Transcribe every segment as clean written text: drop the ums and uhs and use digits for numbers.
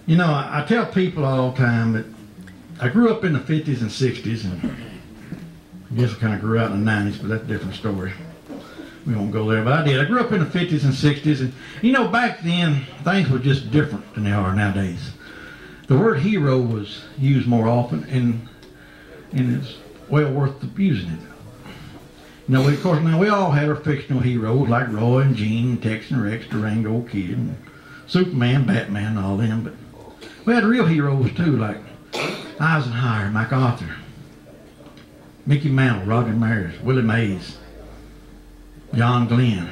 You know, I tell people all the time that I grew up in the 50s and 60s, and I guess I kind of grew out in the 90s, but that's a different story. We won't go there, but I did. I grew up in the 50s and 60s, and you know, back then, things were just different than they are nowadays. The word hero was used more often, and it's well worth using it. You know, of course, now we all have our fictional heroes like Roy and Gene, Tex and Rex, Durango Kid, and Superman, Batman, and all them, but we had real heroes too, like Eisenhower, MacArthur, Mickey Mantle, Roger Maris, Willie Mays, John Glenn,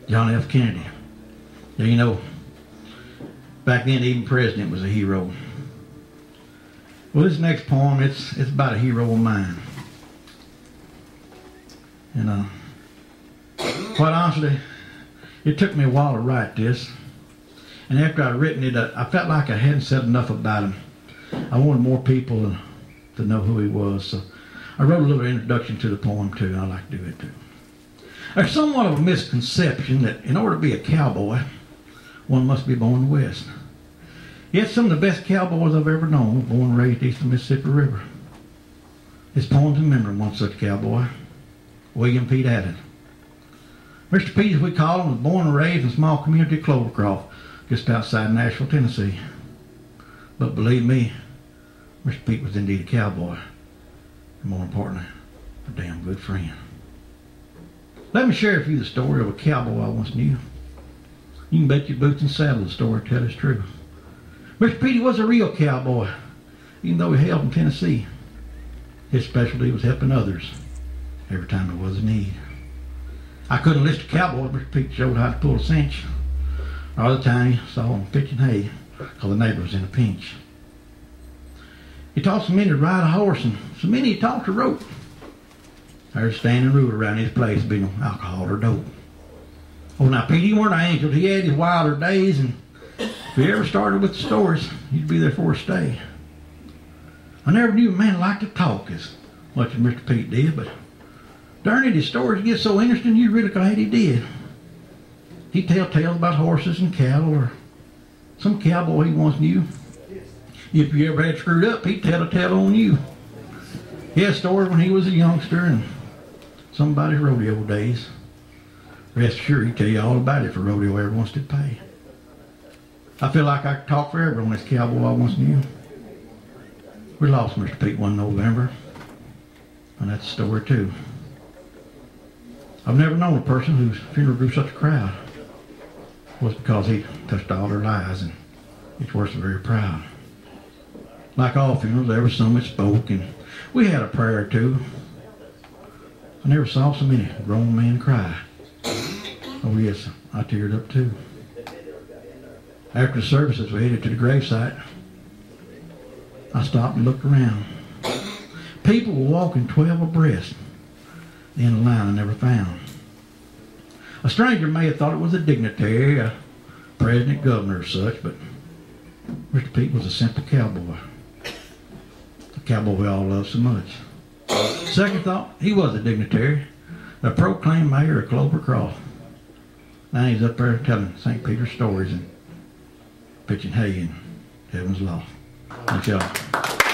John F. Kennedy. Yeah, you know, back then even president was a hero. Well, this next poem, it's about a hero of mine. And quite honestly, it took me a while to write this. And after I'd written it, I felt like I hadn't said enough about him. I wanted more people to know who he was. So I wrote a little introduction to the poem too, and I like to do it too. There's somewhat of a misconception that in order to be a cowboy, one must be born in the West. Yet some of the best cowboys I've ever known were born and raised east of the Mississippi River. This poem's in memory of one such cowboy, William Pete Allen. Mr. Pete, as we call him, was born and raised in the small community of Clovercroft, just outside Nashville, Tennessee. But believe me, Mr. Pete was indeed a cowboy, and more importantly, a damn good friend. Let me share with you the story of a cowboy I once knew. You can bet your boots and saddle the story tell is true. Mr. Pete was a real cowboy, even though he hailed from Tennessee. His specialty was helping others every time there was a need. I couldn't list a cowboy, Mr. Pete showed how to pull a cinch. All the time he saw him pitching hay because the neighbor was in a pinch. He taught so many to ride a horse, and so many he taught to rope. There's a standing rule around his place, be no alcohol or dope. Oh, now Pete, he weren't an angel. He had his wilder days, and if he ever started with the stories, he'd be there for a stay. I never knew a man liked to talk as much as Mr. Pete did, but darn it, his stories get so interesting you really glad he did. He'd tell tales about horses and cattle, or some cowboy he once knew. If you ever had screwed up, he'd tell a tale on you. He had stories when he was a youngster and somebody's rodeo days. Rest assured, he'd tell you all about it if a rodeo ever wants to pay. I feel like I could talk forever on this cowboy I once knew. We lost Mr. Pete one November, and that's a story too. I've never known a person whose funeral drew such a crowd. It was because he touched all their lives, and each person very proud. Like all funerals, there was some that spoke, and we had a prayer or two. I never saw so many grown men cry. Oh yes, I teared up too. After the services, we headed to the gravesite. I stopped and looked around. People were walking 12 abreast. The end of the line I never found. A stranger may have thought it was a dignitary, a president, governor, or such, but Mr. Pete was a simple cowboy. The cowboy we all love so much. Second thought, he was a dignitary, a proclaimed mayor of Clovercroft. Now he's up there telling St. Peter's stories and pitching hay in heaven's loft. Thank y'all.